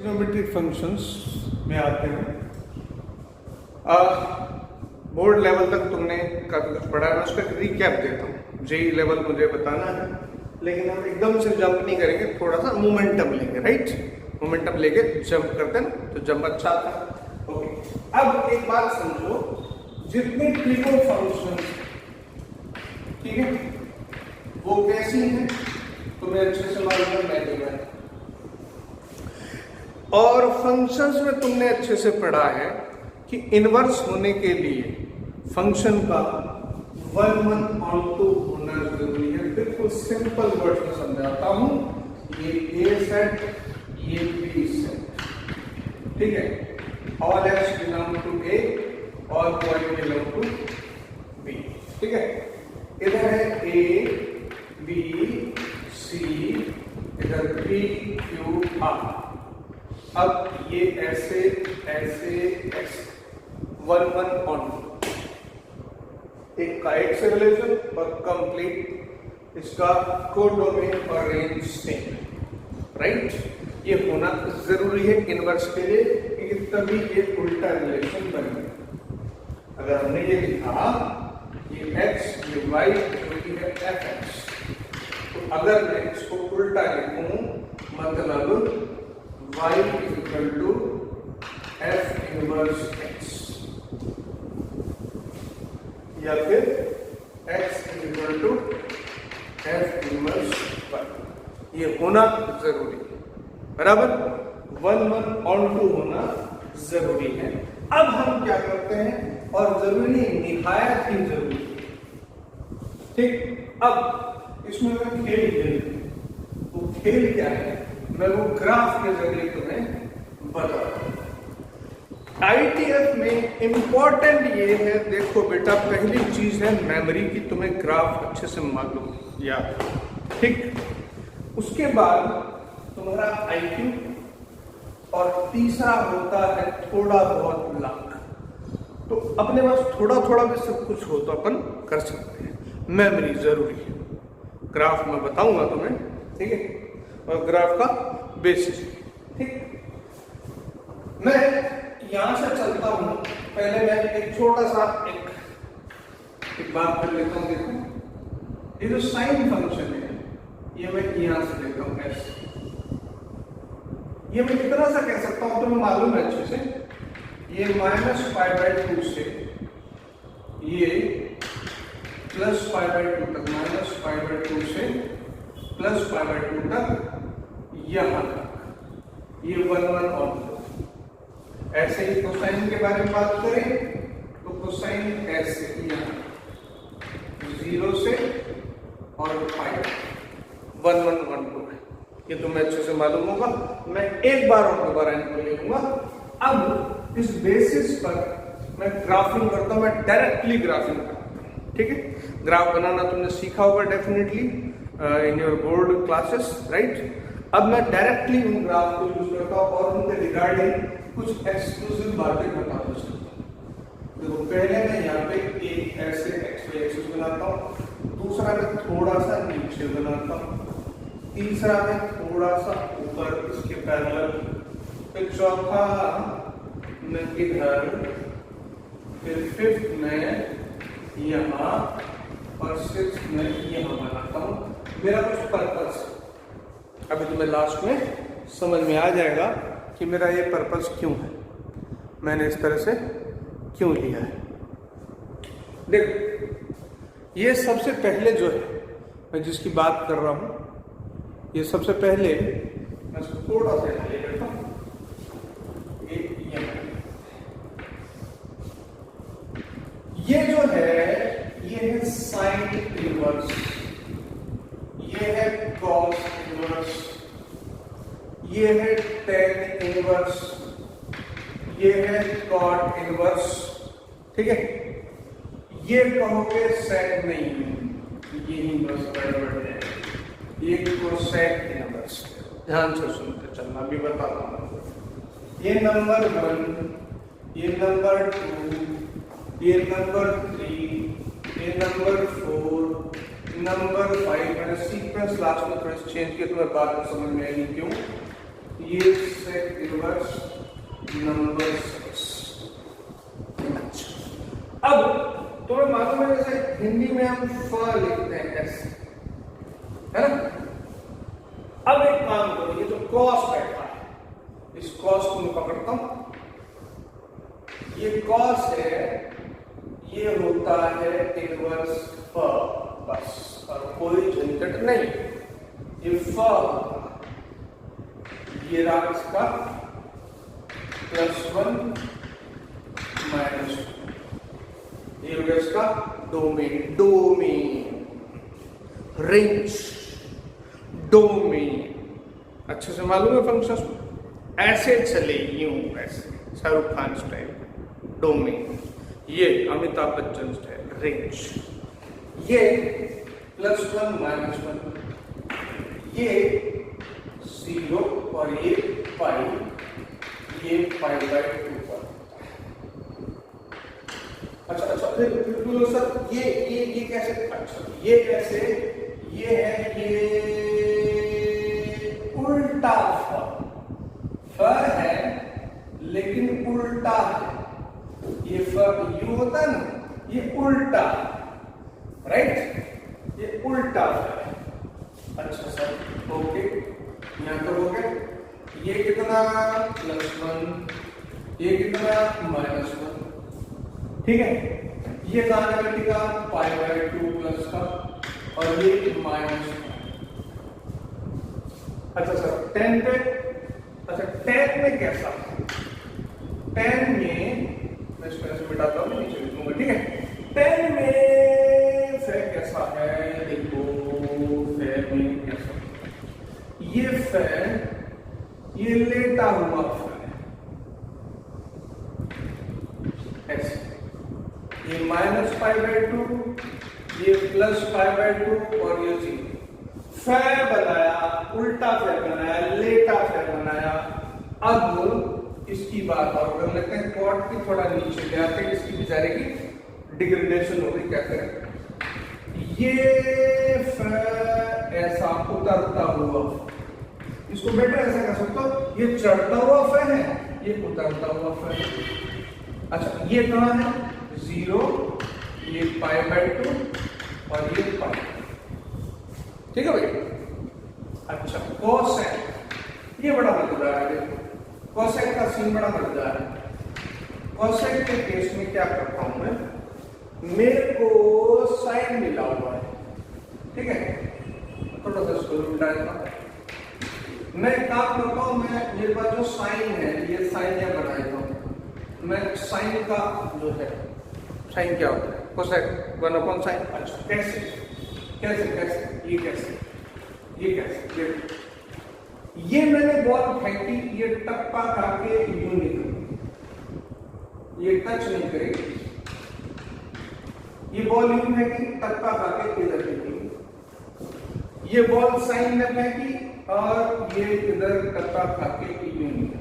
Trigonometric functions में आते हैं। बोर्ड लेवल तक तुमने काफी कुछ पढ़ा है, मैं उसका रिकैप देता हूँ। जेई लेवल मुझे बताना है, लेकिन हम एकदम से जंप नहीं करेंगे, थोड़ा सा मोमेंटम लेंगे, राइट। मोमेंटम लेके जंप करते हैं तो जंप अच्छा था। ओके, अब एक बात समझो, जितने ट्रिगो फंक्शन, ठीक है, वो कैसी हैं तुम्हें अच्छे से मालूम है, मैं नहीं है। और फंक्शंस में तुमने अच्छे से पढ़ा है कि इनवर्स होने के लिए फंक्शन का 1/(1/2) होना जरूरी है। बिल्कुल सिंपल वर्ड में समझाता हूं, ये ए सेट, ये बी सेट, ठीक है। All X belong to A, all Y belong to B, ठीक है। इधर है ए बी सी, इधर पी क्यू आर। अब ये ऐसे ऐसे ऐसे 1/(1/2) एक काइट से रिलेशन और कंप्लीट इसका कोडोमेन और रेंज सेम, राइट। ये होना जरूरी है इनवर्स के लिए, क्योंकि तभी ये उल्टा रिलेशन बनेगा। अगर हमने ये लिखा ये x ये y जो कि है fx, तो अगर मैं इसको उल्टा लिखूं मतलब y equal to f inverse x, या फिर x equal to f inverse y, ये होना जरूरी है, बराबर। 1/(1/2) होना जरूरी है। अब हम क्या करते हैं, और जरूरी नहीं, निहायत ही जरूरी, ठीक। अब इसमें मैं खेल खेलती हूं, वो खेल क्या है मैं वो ग्राफ के जरिए तुम्हें बताता हूं। आईटीएफ में इंपॉर्टेंट ये है, देखो बेटा, पहली चीज है मेमोरी की, तुम्हें ग्राफ अच्छे से मालूम याद, ठीक। उसके बाद तुम्हारा आईक्यू, और तीसरा होता है थोड़ा बहुत लक। तो अपने पास थोड़ा थोड़ा भी सब कुछ हो तो अपन कर सकते हैं। मेमोरी जरूरी है, ग्राफ में बताऊंगा तुम्हें, ठीक है, और ग्राफ का बेसिस, ठीक। मैं यहां से चलता हूं, पहले मैं एक छोटा सा एक बात कर लेता हूं। देखो ये जो साइन फंक्शन है, ये मैं यहां से लेता हूं ऐसे, ये मैं कितना सा कह सकता हूं तुम्हें मालूम है अच्छे से, ये -π/2 से ये +π/2 तक, -π/2 से +π/2 तक, यहां तक ये 1/(1/2). ऐसे ही कोसाइन के बारे में बात करें तो कोसाइन ऐसे यहाँ 0 से और π 1/(1/2) है। ये तुम्हें अच्छे से मालूम होगा। मैं एक बार और दोबारा इनको लिखूंगा। अब इस बेसिस पर मैं ग्राफिंग करता हूं, मैं डायरेक्टली ग्राफिंग करता हूं, ठीक है। ग्राफ बनाना तुमने सीखा होगा definitely in your board classes, right. अब मैं डायरेक्टली उन ग्राफ को यूज करता हूं और उनके रिगार्डिंग कुछ एक्सक्लूसिव बातें बताना चाहता हूं। देखो पहले मैं यहाँ पे एक ऐसे एक्स-वाई एक्सिस बनाता हूं, दूसरा मैं थोड़ा सा नीचे बनाता हूं, तीसरा मैं थोड़ा सा ऊपर इसके पैरेलल, फिर चौथा मैं इधर, फिर फिफ्थ में यहाँ और सिक्स्थ में यहाँ बनाता हूँ। मेरा कुछ पर्पस है, अभी तुम्हें लास्ट में समझ में आ जाएगा कि मेरा ये पर्पस क्यों है, मैंने इस तरह से क्यों लिया है। देखो ये सबसे पहले जो है मैं जिसकी बात कर रहा हूं, ये सबसे पहले मैं इसको थोड़ा सा ले लेता हूं, ये जो है ये है साइन इनवर्स, ये है कॉस इनवर्स, ये है टेन इनवर्स, ये है कॉट इनवर्स, ठीक है। ये कहोगे सेक नहीं है, यही बस गड़बड़ है, ये कोसेक इनवर्स। ध्यान से सुनते चलना, अभी बताता हूं। ये नंबर 1, ये नंबर 2, ये नंबर 3, ये नंबर 4, नंबर 5। मैंने सीक्वेंस लास्ट में थोड़ा चेंज किया, तुम्हें बात समझ में आएगी क्यों। ये सेक इनवर्स नंबर 6। अच्छा, अब तुम्हें मालूम है जैसे हिंदी में हम फ लिखते हैं ऐसे, है ना? अब एक काम करो, ये जो कॉस बैठा है, इस कॉस को मैं पकड़ता हूं। ये कॉस है, ये होता है इनवर्स फ, बस, और कोई झंझट नहीं। ये फ होगा, ये रहा इसका +1 -1, ये हो गया इसका डोमेन, डोमेन, रेंज, डोमेन। अच्छे से मालूम है फंक्शन? ऐसे चले यूं, ऐसे शाहरुख खान स्टाइल, डोमेन। ये अमिताभ बच्चन स्टाइल, रेंज। ये +1 -1, ये 0 और ये पाई, ये π/2 पर। अच्छा, फिर बोलो सर ये कैसे? अच्छा, ये कैसे? ये है, ये उल्टा फ है लेकिन उल्टा है। ये फ यू होता है ना, ये उल्टा, राइट? ये उल्टा है। अच्छा सर, ओके, यहां तो हो गया। ये कितना +1, ये कितना -1, ठीक है? ये कहां है बेटा? π/2 प्लस का, और ये -1। अच्छा सर, 10 पे, अच्छा 10 में कैसा? 10 में मैं इसको ऐसे मिटाता हूँ, नीचे लिखूंगा, ठीक है? 10 में फिर कैसा है? देखो फिर में कैसा, ये फिर ये लेटा हुआ फिर ऐसे, ये -π/2, ये +π/2 और ये 0। फै बनाया, उल्टा फै बनाया, लेटा फै बनाया। अब इसकी बात और कर लेते हैं, कॉर्ड की थोड़ा नीचे ले आते हैं, इसकी बेचारे की डिग्रेडेशन हो गई, क्या करें? ये फै ऐसा उतरता हुआ, इसको बेटर ऐसा कर सकते हो, ये चढ़ता हुआ फै है, ये उतरता हुआ फै है। अच्छा, ये कहां है? 0, ये π/2 और ये π, ठीक है भाई? अच्छा, कोसेक, ये बड़ा मजेदार है। देखो कोसेक का सीन बड़ा मजेदार है। कोसेक के केस में क्या करता हूं मैं, मेरे को साइन मिला हुआ है, ठीक है? थोड़ा सा इसको उल्टा देता हूं। मैं काम करता हूं, मैं मेरे पास जो साइन है, ये साइन या बना देता हूं मैं। साइन का जो है, साइन क्या होता है? Cosec 1/sin। अच्छा, कैसे कैसे कैसे? ये कैसे? ये कैसे? ये मैंने बॉल फेंकी, ये टप्पा खा के यूं निकल, ये टच नहीं करेगी। ये बॉल यूं फेंकी, टप्पा खा के इधर निकली। ये बॉल साइन में फेंकी और ये इधर टप्पा खा के यूं निकली।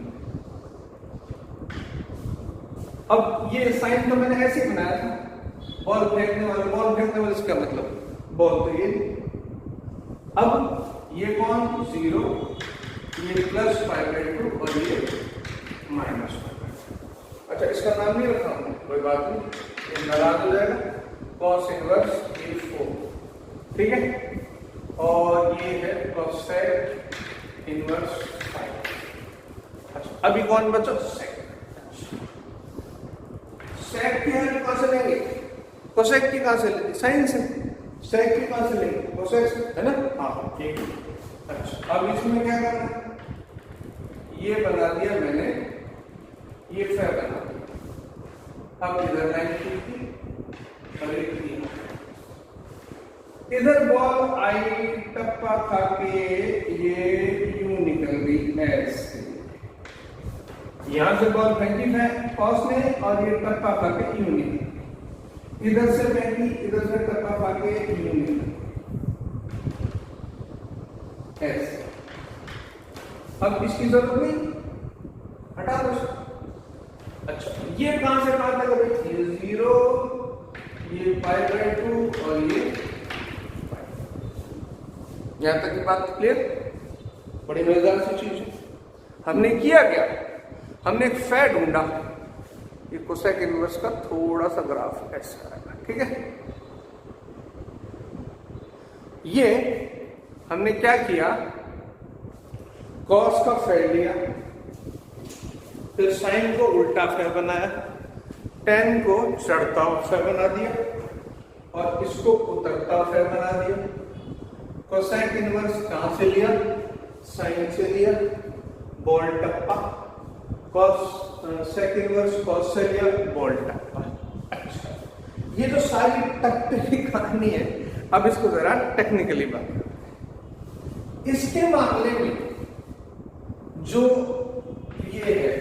अब ये साइन तो मैंने ऐसे बनाया था, बॉल फेंकने वाला इसका मतलब बॉल तो ये। अब ये कौन? 0, ये +π/2 और ये -π/2। अच्छा, इसका नाम नहीं रखा हूं, कोई बात नहीं, ये नाराज हो जाएगा। cos इनवर्स A4, ठीक है? और ये है cosec इनवर्स 5। अच्छा, अभी कौन बचा? sec। sec की हेल्प कहां से लेंगे? cosec की कहां से लेंगे? साइन से। sec की कहां से लेंगे? cosec से, है ना? हाँ, ठीक है। अच्छा, अब इसमें क्या करना है? ये बना दिया मैंने, ये फै बना दिया। अब इधर लाइन खींची और एक दिया, इधर बॉल आई, टप्पा खा के ये यूं निकल गई ऐसे। यहां से बॉल फेंकी है कॉस ने, और ये टप्पा खा के यूं निकली। इधर से फेंकी, इधर से टप्पा खा के यूं निकली ऐसे। अब इसकी जरूरत नहीं, हटा दो। अच्छा, ये कहां से कहां तक है? ये 0, ये π/2 और ये π। यहां तक की बात क्लियर? बड़ी मजेदार सी चीज है। हमने किया क्या, हमने एक फै ढूंढा, ये कोसेक इनवर्स का थोड़ा सा ग्राफ ऐसा आएगा, ठीक है। ये हमने क्या किया, कॉस का फै लिया, फिर साइन को उल्टा फै बनाया, टेन को चढ़ता फै बना दिया और इसको उतरता फै बना दिया। कोसेक इनवर्स कहां से लिया, साइन से लिया, बॉल टप्पा, कॉस सेक इनवर्स कॉस से लिया, बॉल टप्पा। अच्छा, ये जो सारी टप्पे की कहानी है, अब इसको जरा टेक्निकली बात करें। इसके मामले में जो ये है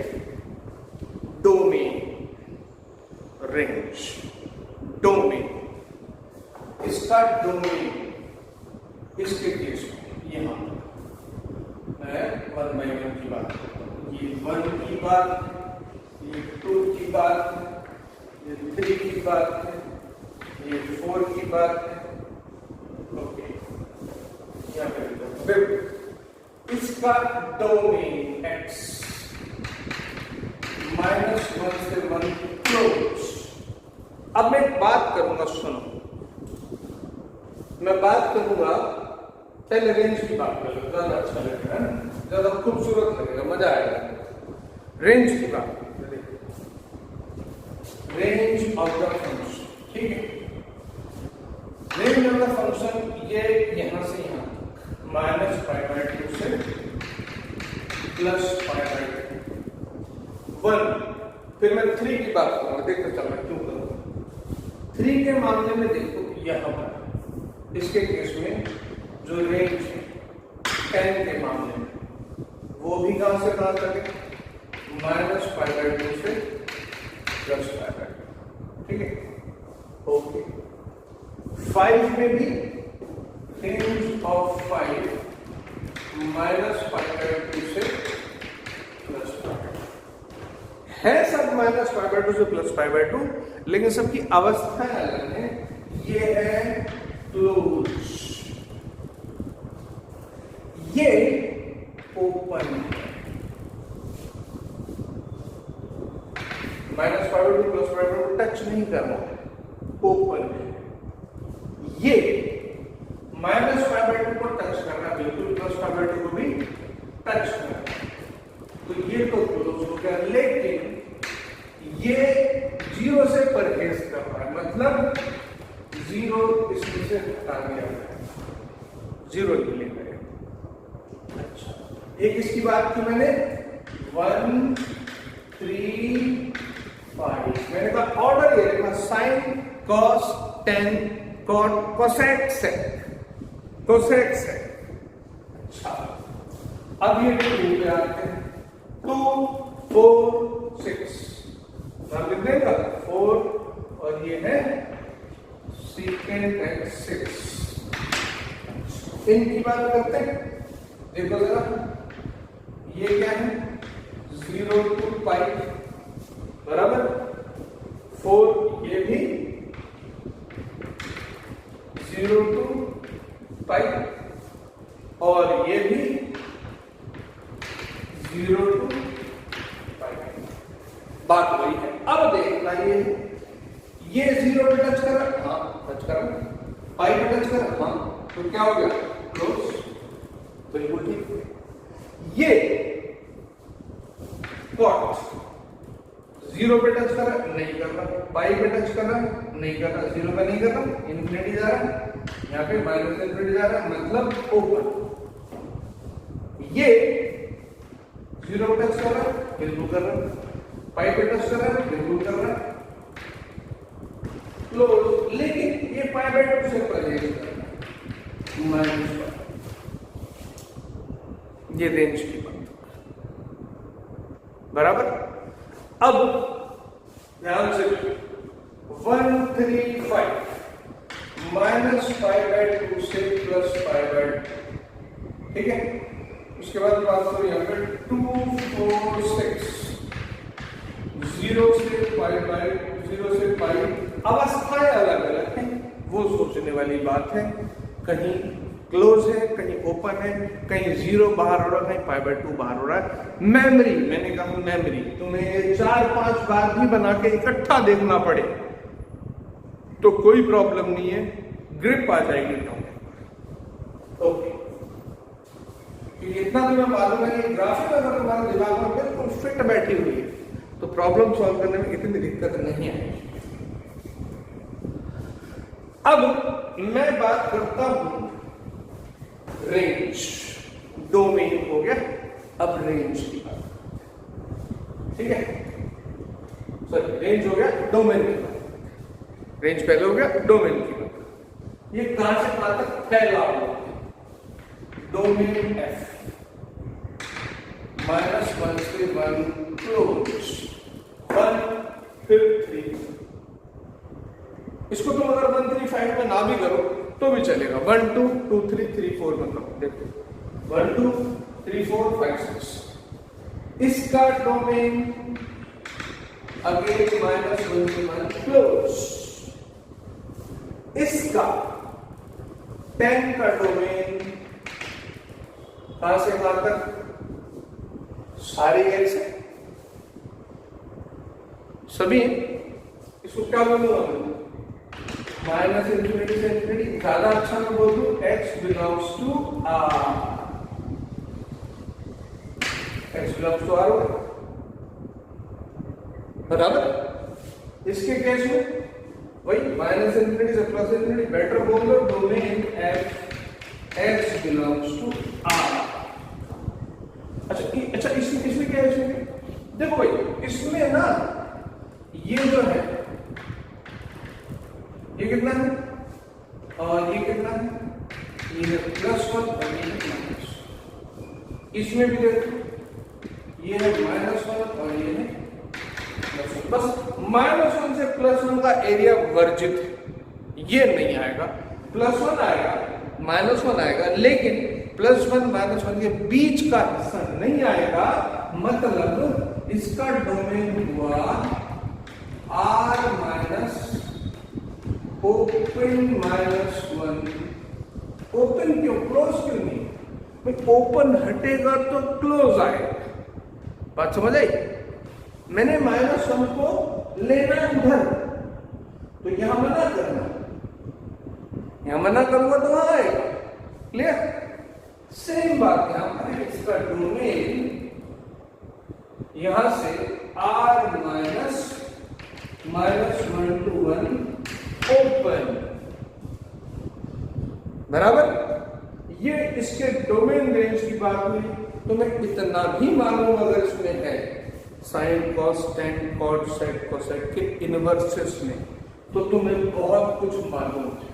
डोमेन, रेंज, डोमेन, इसका डोमेन इसके केस में यहां मैं 1 by 1 की बात करता हूं, ये 1 की बात, ये 2 की बात, ये 3 की बात है, ये 4 की बात है, ओके। यहां पे इसका डोमेन x -1 से 1 क्लोज। अब मैं एक बात करूंगा, सुनो, मैं बात करूंगा, पहले रेंज की बात कर लो, ज्यादा अच्छा लगेगा, ज्यादा खूबसूरत लगेगा, मजा आएगा। रेंज की बात, रेंज ऑफ द फंक्शन, ठीक है। रेंज ऑफ द फंक्शन ये यहां से यहां -π/2 से +π/2 1। फिर मैं 3 की बात करूंगा, देखते चलना क्यों करूंगा। 3 के मामले में देखो, यहां पर इसके केस में जो रेंज है 10 के मामले में, वो भी कहां से कहां तक है, -π/2 से +π/2, ठीक है, ओके। 5 में भी रेंज ऑफ 5 -π/2 से +π/2 है, सब -π/2 से +π/2, लेकिन सबकी अवस्थाएं अलग है। ये है क्लोज, ये ओपन है, -π/2 +π/2 टच नहीं करना है, ओपन है। ये -π/2 को टच करना, बिल्कुल +π/2 को भी टच करना, तो ये तो क्लोज हो गया। लेकिन ये 0 से परहेज कर रहा है, मतलब 0 इसमें से हटा दिया है, 0 ले गए। अच्छा, एक इसकी बात की मैंने 1 3 5, मैंने कहा ऑर्डर ये रखा, sine cos tan cot cosec sec, cosec sec. अच्छा, अब ये 2 पे आते हैं, 2 4 6 लिख देगा 4 और ये है सेकेंड x 6। इनकी बात करते हैं, देखो जरा, ये क्या है 0 to π बराबर 4, ये भी 0 to π और ये भी 0 to π। बात वही है। अब देखना ये 0 पे टच कर रहा है, हाँ टच कर रहा है, पाई पे टच कर रहा है, हाँ, तो क्या हो गया, क्लोज, बिल्कुल ठीक। ये कॉट 0 पे टच कर रहा, नहीं कर रहा, पाई पे टच कर रहा, नहीं कर रहा, 0 पे नहीं कर रहा, इन्फिनिटी जा रहा है, यहाँ पे -इन्फिनिटी जा रहा है, मतलब ओपन। ये 0 पे टच कर रहा, बिल्कुल कर रहा, पाई पे टच कर रहा, बिल्कुल कर रहा, क्लोज। लेकिन ये π/2 से परहेज कर रहा है, -π, ये रेंज की बात बराबर। अब ध्यान से 1 3 5 -π/2 से +π/2, ठीक है। उसके बाद बात करो यहाँ पे 2 4 6 0 से π, अवस्थाएं अलग अलग हैं, वो सोचने वाली बात है, कहीं क्लोज है कहीं ओपन है, कहीं 0 बाहर हो रहा है, कहीं π/2 बाहर हो रहा है। मेमोरी, मैंने कहा मेमोरी, तुम्हें 4-5 बार भी बना के इकट्ठा देखना पड़े तो कोई प्रॉब्लम नहीं है, ग्रिप आ जाएगी टॉपिक। ओके, इतना तुम्हें मालूम है कि ग्राफिक अगर तुम्हारे दिमाग में बिल्कुल फिट बैठी हुई है तो प्रॉब्लम सॉल्व करने में इतनी दिक्कत नहीं आएगी। अब मैं बात करता हूं रेंज, डोमेन हो गया, अब रेंज की बात, ठीक है, सॉरी रेंज हो गया, डोमेन की बात, रेंज पहले हो गया, डोमेन की बात। ये कहां से कहां तक फैला हुआ है? डोमेन F -1 से 1 क्लोज, 1 फिर 3, इसको तुम अगर 1 3 5 में ना भी करो तो भी चलेगा, 1 2 2 3 3 4 में करो, देखो 1 2 3 4 5 6। इसका डोमेन अगेन -1 से 1 क्लोज, इसका 10 का डोमेन कहां से कहां तक? सारे गैर से सभी, इसको क्या बोलूंगा -∞ से ∞, ज्यादा अच्छा मैं बोल दूं x belongs to R, x belongs to R बराबर। इसके केस में वही -∞ से +∞, बेटर बोल दो domain F x belongs to R। अच्छा इसमें क्या है? इसमें देखो भाई, इसमें ना ये जो है ये कितना है और ये कितना है, ये है +1 और ये है -। इसमें भी देखो ये है -1 और ये है +1, बस -1 से +1 का एरिया वर्जित है, ये नहीं आएगा, +1 आएगा, -1 आएगा, लेकिन +1 -1 के बीच का हिस्सा नहीं आएगा, मतलब इसका डोमेन हुआ R माइनस ओपन -1। ओपन क्यों, क्लोज क्यों नहीं? भाई ओपन हटेगा तो क्लोज आएगा, बात समझ आई? मैंने -1 को लेना उधर, तो यहां मना करना, यहां मना करूंगा तो वहां आएगा, क्लियर? सेम बात यहां पर, इसका डोमेन यहां से R -1 to 1 ओपन, बराबर। ये इसके डोमेन रेंज की बात हुई। तुम्हें इतना भी मालूम अगर इसमें है sine cos tan cot sec cosec के इनवर्सेस में, तो तुम्हें बहुत कुछ मालूम है।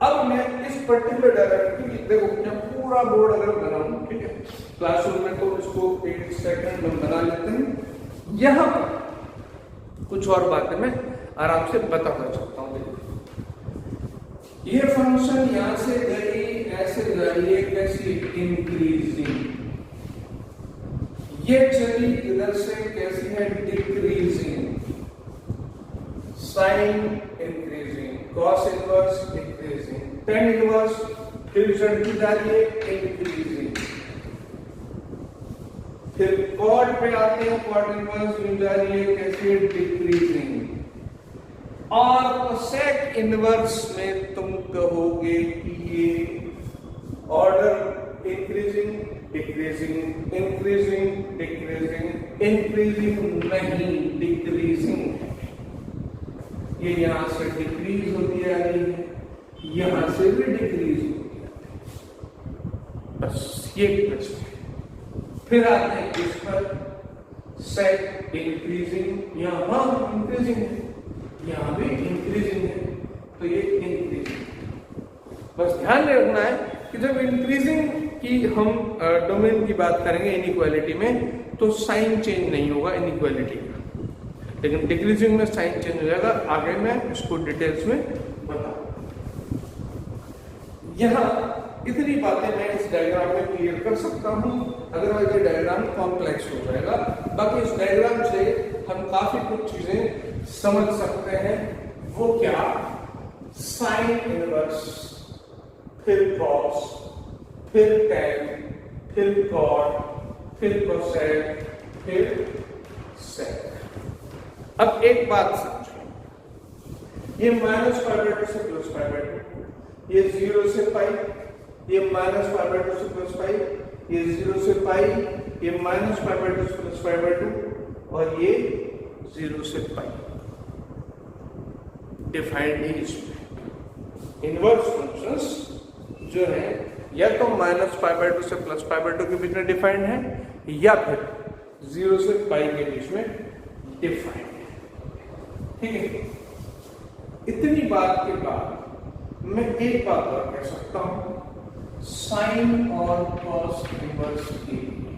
अब मैं इस पर्टिकुलर डायरेक्टरी, देखो मैं पूरा बोर्ड अगर बनाऊं, ठीक है, क्लासरूम में तो इसको 1 सेकंड में बना लेते हैं। यहां पर कुछ और बातें मैं आराम से बताना चाहता हूं। देखो ये फंक्शन यहां से गई, ऐसे जाइए, कैसी इंक्रीजिंग, ये चली इधर से कैसी है decreasing, sine increasing, cos inverse increasing, tan inverse फिर चढ़ती जा रही है इंक्रीजिंग, फिर कॉट पे आते हैं, कॉट इनवर्स मिल जा रही है कैसे डिक्रीजिंग, और कोसेक इनवर्स में तुम कहोगे कि ये order increasing decreasing increasing decreasing increasing नहीं डिक्रीजिंग, ये यहां से डिक्रीज होती आ रही है, यहां से भी डिक्रीज होती आ रही है, बस ये प्रश्न है। फिर आते हैं इस पर, सेट इंक्रीजिंग, यहां इंक्रीजिंग है, यहां भी इंक्रीजिंग है, तो ये इंक्रीजिंग। बस ध्यान रखना है कि जब इंक्रीजिंग की हम डोमेन की बात करेंगे इनइक्वालिटी में, तो साइन चेंज नहीं होगा इनइक्वालिटी का, लेकिन डिक्रीजिंग में साइन चेंज हो जाएगा। आगे मैं इसको डिटेल्स में बताऊंगा। यहां इतनी बातें मैं इस डायग्राम में क्लियर कर सकता हूं, अदरवाइज ये डायग्राम कॉम्प्लेक्स हो जाएगा। बाकी इस डायग्राम से हम काफी कुछ चीजें समझ सकते हैं। वो क्या? साइन इनवर्स, फिर cos, फिर tan, फिर cot, फिर cosec, फिर sec। अब एक बात समझो, ये -π/2 से +π/2, ये 0 से पाई, ये -π/2 से +π, ये 0 से पाई, ये -π/2 से +π/2 और ये 0 से पाई। डिफाइंड है इसमें इनवर्स फंक्शंस जो है या तो -π/2 से +π/2 के बीच में डिफाइंड है या फिर 0 से पाई के बीच में डिफाइंड है। ठीक है, इतनी बात के बाद मैं एक बात और कह सकता हूं, साइन और कॉस इनवर्स के लिए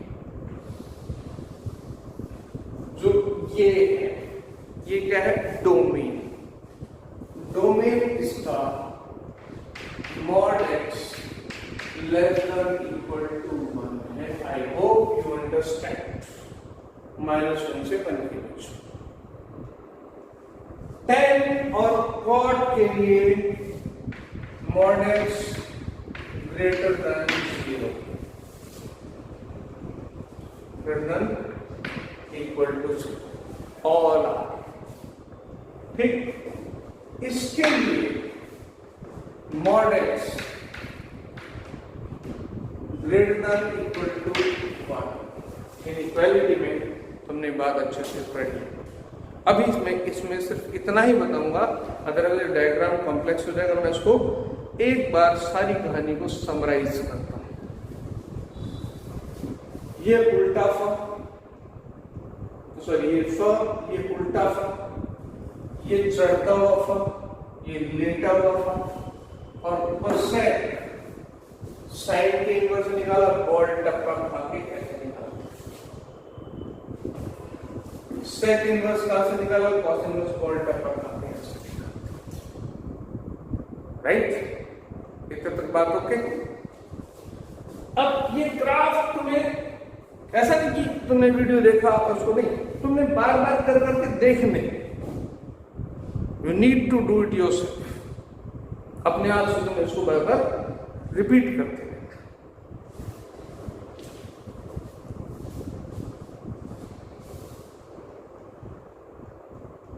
जो ये है, ये क्या है, डोमेन। डोमेन इसका mod x less than equal to 1 है। I hope you understand. -1 से 1 के बीच। tan और cot के लिए mod x greater than 0 greater than equal to 0 all are ठीक। इसके लिए mod x greater than equal to 1। Inequality में तुमने बात अच्छे से पढ़ी। अभी इसमें सिर्फ इतना ही बताऊंगा, अदरवाइज डायग्राम कॉम्प्लेक्स हो जाएगा। मैं इसको एक बार सारी कहानी को समराइज करता हूं। ये उल्टा फ, सॉरी ये फ, ये उल्टा फ, ये चढ़ता हुआ फ, ये लेटा हुआ फ और ऊपर से साइड के इनवर्स निकाला, बॉल टप्पा खा के कैसे निकाला, सेक इनवर्स कहां से निकाला, कॉस इनवर्स बॉल टप्पा खा के कैसे निकाला। राइट, इतने तक बात ओके। अब ये ग्राफ तुम्हें ऐसा नहीं कि तुमने वीडियो देखा और उसको नहीं, तुमने बार बार कर करके देखने, you need to do it yourself. अपने आप से तुम इसको बार बार रिपीट करते